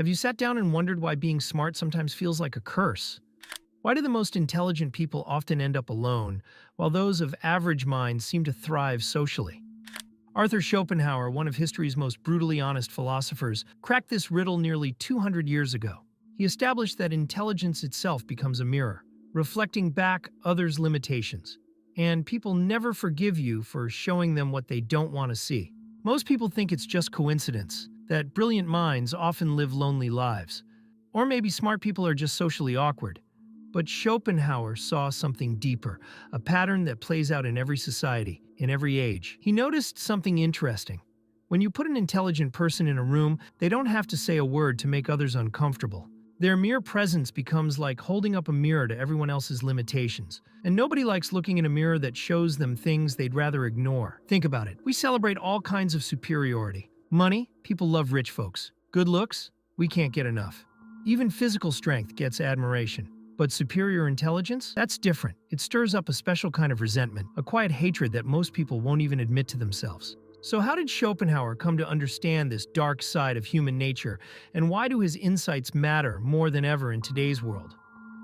Have you sat down and wondered why being smart sometimes feels like a curse? Why do the most intelligent people often end up alone, while those of average minds seem to thrive socially? Arthur Schopenhauer, one of history's most brutally honest philosophers, cracked this riddle nearly 200 years ago. He established that intelligence itself becomes a mirror, reflecting back others' limitations. And people never forgive you for showing them what they don't want to see. Most people think it's just coincidence, that brilliant minds often live lonely lives. Or maybe smart people are just socially awkward. But Schopenhauer saw something deeper, a pattern that plays out in every society, in every age. He noticed something interesting. When you put an intelligent person in a room, they don't have to say a word to make others uncomfortable. Their mere presence becomes like holding up a mirror to everyone else's limitations. And nobody likes looking in a mirror that shows them things they'd rather ignore. Think about it. We celebrate all kinds of superiority. Money, people love rich folks. Good looks, we can't get enough. Even physical strength gets admiration. But superior intelligence? That's different. It stirs up a special kind of resentment, a quiet hatred that most people won't even admit to themselves. So how did Schopenhauer come to understand this dark side of human nature, and why do his insights matter more than ever in today's world?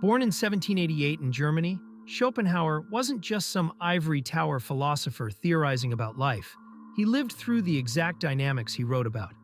Born in 1788 in Germany, Schopenhauer wasn't just some ivory tower philosopher theorizing about life. He lived through the exact dynamics he wrote about.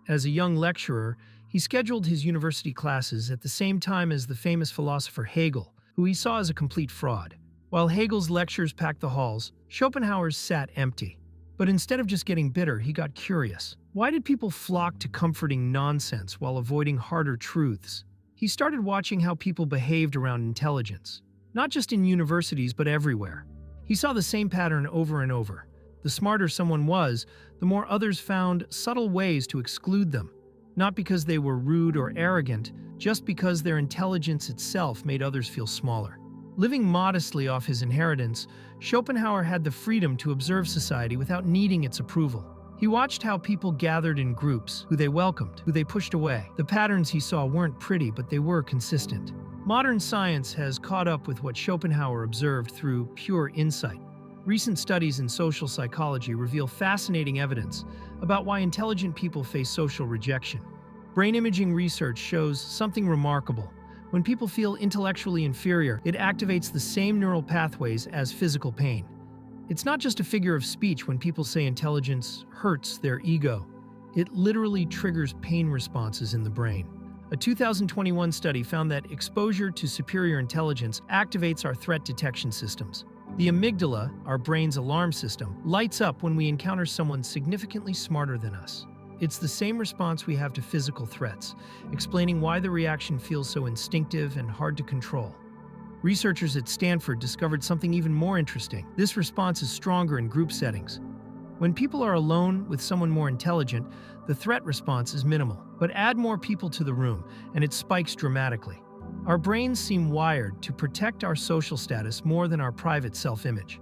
As a young lecturer, he scheduled his university classes at the same time as the famous philosopher Hegel, who he saw as a complete fraud. While Hegel's lectures packed the halls, Schopenhauer's sat empty. But instead of just getting bitter, he got curious. Why did people flock to comforting nonsense while avoiding harder truths? He started watching how people behaved around intelligence, not just in universities but everywhere. He saw the same pattern over and over. The smarter someone was, the more others found subtle ways to exclude them. Not because they were rude or arrogant, just because their intelligence itself made others feel smaller. Living modestly off his inheritance, Schopenhauer had the freedom to observe society without needing its approval. He watched how people gathered in groups, who they welcomed, who they pushed away. The patterns he saw weren't pretty, but they were consistent. Modern science has caught up with what Schopenhauer observed through pure insight. Recent studies in social psychology reveal fascinating evidence about why intelligent people face social rejection. Brain imaging research shows something remarkable. When people feel intellectually inferior, it activates the same neural pathways as physical pain. It's not just a figure of speech when people say intelligence hurts their ego. It literally triggers pain responses in the brain. A 2021 study found that exposure to superior intelligence activates our threat detection systems. The amygdala, our brain's alarm system, lights up when we encounter someone significantly smarter than us. It's the same response we have to physical threats, explaining why the reaction feels so instinctive and hard to control. Researchers at Stanford discovered something even more interesting. This response is stronger in group settings. When people are alone with someone more intelligent, the threat response is minimal. But add more people to the room, and it spikes dramatically. Our brains seem wired to protect our social status more than our private self-image.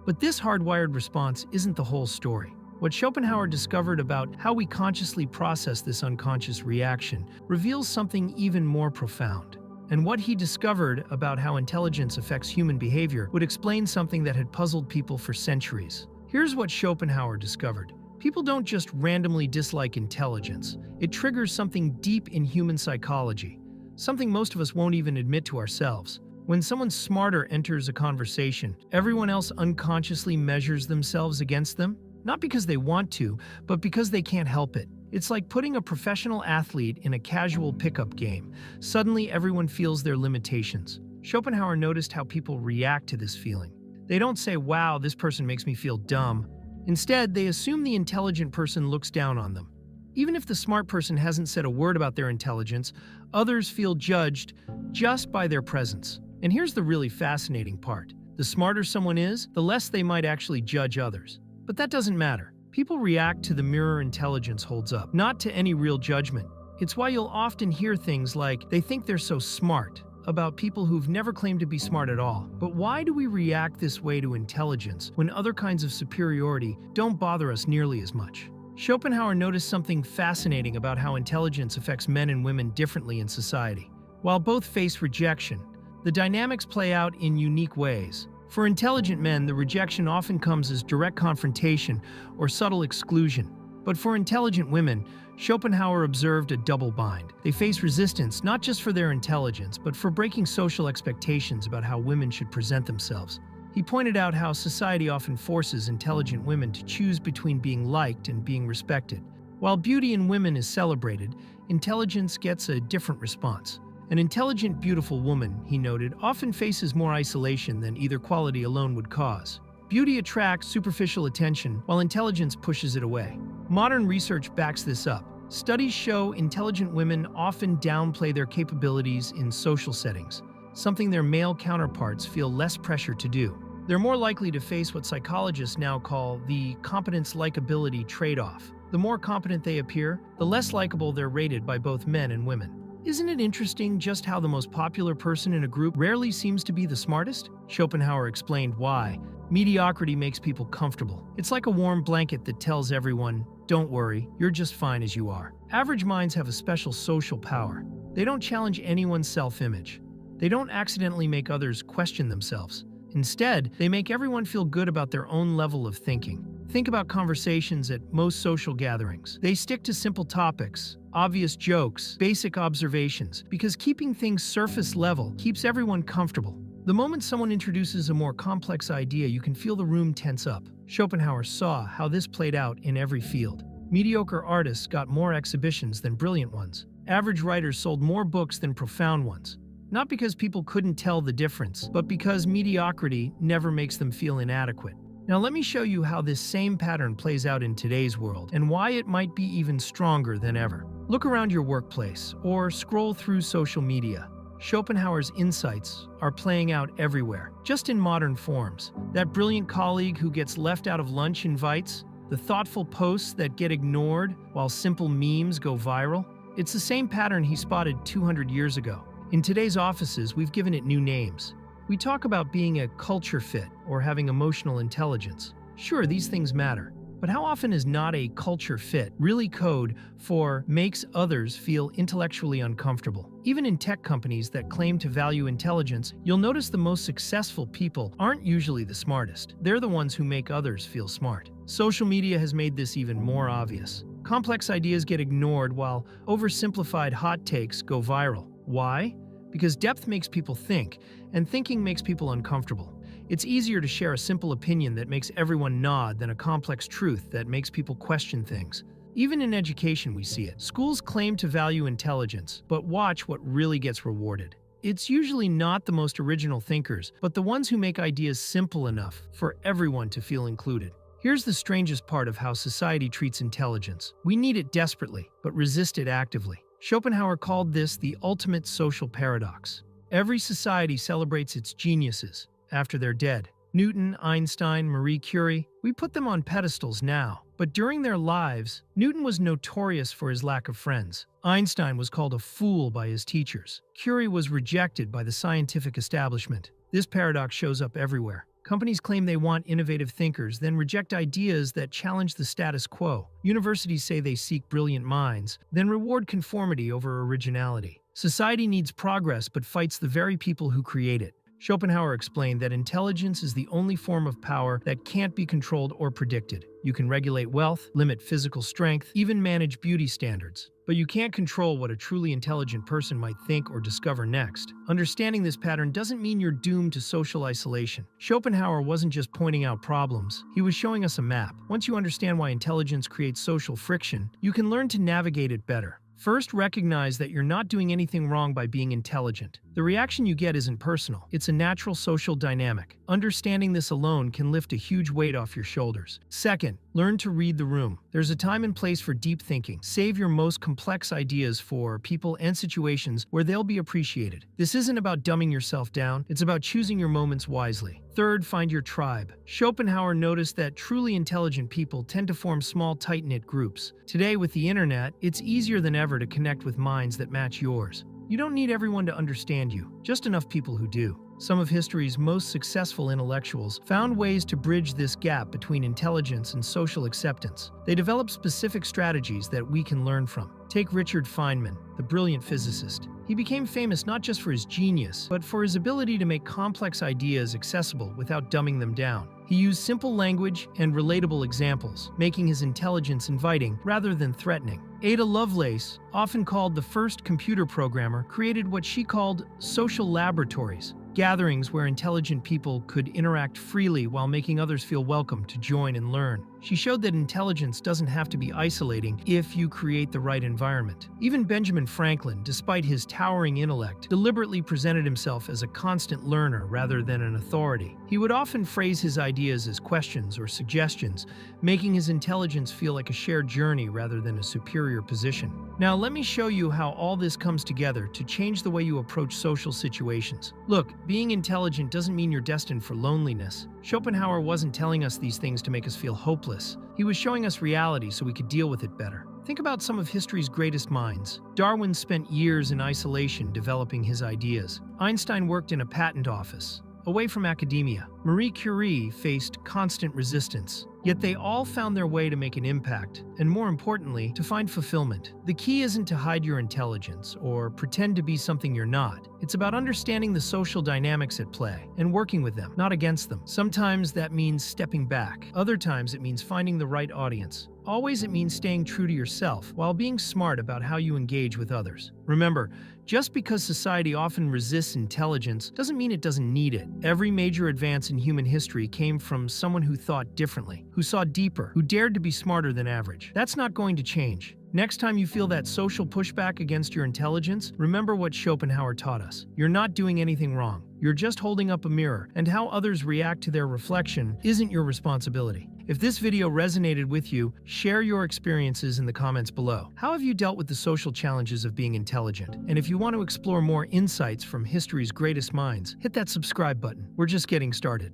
But this hardwired response isn't the whole story. What Schopenhauer discovered about how we consciously process this unconscious reaction reveals something even more profound. And what he discovered about how intelligence affects human behavior would explain something that had puzzled people for centuries. Here's what Schopenhauer discovered. People don't just randomly dislike intelligence. It triggers something deep in human psychology, something most of us won't even admit to ourselves. When someone smarter enters a conversation, everyone else unconsciously measures themselves against them. Not because they want to, but because they can't help it. It's like putting a professional athlete in a casual pickup game. Suddenly, everyone feels their limitations. Schopenhauer noticed how people react to this feeling. They don't say, "Wow, this person makes me feel dumb." Instead, they assume the intelligent person looks down on them. Even if the smart person hasn't said a word about their intelligence, others feel judged just by their presence. And here's the really fascinating part. The smarter someone is, the less they might actually judge others. But that doesn't matter. People react to the mirror intelligence holds up, not to any real judgment. It's why you'll often hear things like, "They think they're so smart," about people who've never claimed to be smart at all. But why do we react this way to intelligence when other kinds of superiority don't bother us nearly as much? Schopenhauer noticed something fascinating about how intelligence affects men and women differently in society. While both face rejection, the dynamics play out in unique ways. For intelligent men, the rejection often comes as direct confrontation or subtle exclusion. But for intelligent women, Schopenhauer observed a double bind. They face resistance not just for their intelligence, but for breaking social expectations about how women should present themselves. He pointed out how society often forces intelligent women to choose between being liked and being respected. While beauty in women is celebrated, intelligence gets a different response. An intelligent, beautiful woman, he noted, often faces more isolation than either quality alone would cause. Beauty attracts superficial attention, while intelligence pushes it away. Modern research backs this up. Studies show intelligent women often downplay their capabilities in social settings, something their male counterparts feel less pressure to do. They're more likely to face what psychologists now call the competence-likability trade-off. The more competent they appear, the less likable they're rated by both men and women. Isn't it interesting just how the most popular person in a group rarely seems to be the smartest? Schopenhauer explained why. Mediocrity makes people comfortable. It's like a warm blanket that tells everyone, don't worry, you're just fine as you are. Average minds have a special social power. They don't challenge anyone's self-image. They don't accidentally make others question themselves. Instead, they make everyone feel good about their own level of thinking. Think about conversations at most social gatherings. They stick to simple topics, obvious jokes, basic observations, because keeping things surface level keeps everyone comfortable. The moment someone introduces a more complex idea, you can feel the room tense up. Schopenhauer saw how this played out in every field. Mediocre artists got more exhibitions than brilliant ones. Average writers sold more books than profound ones. Not because people couldn't tell the difference, but because mediocrity never makes them feel inadequate. Now let me show you how this same pattern plays out in today's world and why it might be even stronger than ever. Look around your workplace or scroll through social media. Schopenhauer's insights are playing out everywhere, just in modern forms. That brilliant colleague who gets left out of lunch invites, the thoughtful posts that get ignored while simple memes go viral. It's the same pattern he spotted 200 years ago. In today's offices, we've given it new names. We talk about being a culture fit or having emotional intelligence. Sure, these things matter, but how often is not a culture fit really code for makes others feel intellectually uncomfortable? Even in tech companies that claim to value intelligence, you'll notice the most successful people aren't usually the smartest. They're the ones who make others feel smart. Social media has made this even more obvious. Complex ideas get ignored while oversimplified hot takes go viral. Why? Because depth makes people think, and thinking makes people uncomfortable. It's easier to share a simple opinion that makes everyone nod than a complex truth that makes people question things. Even in education we see it. Schools claim to value intelligence, but watch what really gets rewarded. It's usually not the most original thinkers, but the ones who make ideas simple enough for everyone to feel included. Here's the strangest part of how society treats intelligence. We need it desperately, but resist it actively. Schopenhauer called this the ultimate social paradox. Every society celebrates its geniuses after they're dead. Newton, Einstein, Marie Curie, we put them on pedestals now. But during their lives, Newton was notorious for his lack of friends. Einstein was called a fool by his teachers. Curie was rejected by the scientific establishment. This paradox shows up everywhere. Companies claim they want innovative thinkers, then reject ideas that challenge the status quo. Universities say they seek brilliant minds, then reward conformity over originality. Society needs progress but fights the very people who create it. Schopenhauer explained that intelligence is the only form of power that can't be controlled or predicted. You can regulate wealth, limit physical strength, even manage beauty standards. But you can't control what a truly intelligent person might think or discover next. Understanding this pattern doesn't mean you're doomed to social isolation. Schopenhauer wasn't just pointing out problems, he was showing us a map. Once you understand why intelligence creates social friction, you can learn to navigate it better. First, recognize that you're not doing anything wrong by being intelligent. The reaction you get isn't personal. It's a natural social dynamic. Understanding this alone can lift a huge weight off your shoulders. Second, learn to read the room. There's a time and place for deep thinking. Save your most complex ideas for people and situations where they'll be appreciated. This isn't about dumbing yourself down. It's about choosing your moments wisely. Third, find your tribe. Schopenhauer noticed that truly intelligent people tend to form small, tight-knit groups. Today, with the internet, it's easier than ever to connect with minds that match yours. You don't need everyone to understand you, just enough people who do. Some of history's most successful intellectuals found ways to bridge this gap between intelligence and social acceptance. They developed specific strategies that we can learn from. Take Richard Feynman, the brilliant physicist. He became famous not just for his genius, but for his ability to make complex ideas accessible without dumbing them down. He used simple language and relatable examples, making his intelligence inviting rather than threatening. Ada Lovelace, often called the first computer programmer, created what she called social laboratories, gatherings where intelligent people could interact freely while making others feel welcome to join and learn. She showed that intelligence doesn't have to be isolating if you create the right environment. Even Benjamin Franklin, despite his towering intellect, deliberately presented himself as a constant learner rather than an authority. He would often phrase his ideas as questions or suggestions, making his intelligence feel like a shared journey rather than a superior position. Now, let me show you how all this comes together to change the way you approach social situations. Look, being intelligent doesn't mean you're destined for loneliness. Schopenhauer wasn't telling us these things to make us feel hopeless. He was showing us reality so we could deal with it better. Think about some of history's greatest minds. Darwin spent years in isolation developing his ideas. Einstein worked in a patent office, away from academia. Marie Curie faced constant resistance. Yet they all found their way to make an impact, and more importantly, to find fulfillment. The key isn't to hide your intelligence or pretend to be something you're not. It's about understanding the social dynamics at play and working with them, not against them. Sometimes that means stepping back. Other times it means finding the right audience. Always it means staying true to yourself while being smart about how you engage with others. Remember, just because society often resists intelligence doesn't mean it doesn't need it. Every major advance in human history came from someone who thought differently, who saw deeper, who dared to be smarter than average. That's not going to change. Next time you feel that social pushback against your intelligence, remember what Schopenhauer taught us. You're not doing anything wrong. You're just holding up a mirror, and how others react to their reflection isn't your responsibility. If this video resonated with you, share your experiences in the comments below. How have you dealt with the social challenges of being intelligent? And if you want to explore more insights from history's greatest minds, hit that subscribe button. We're just getting started.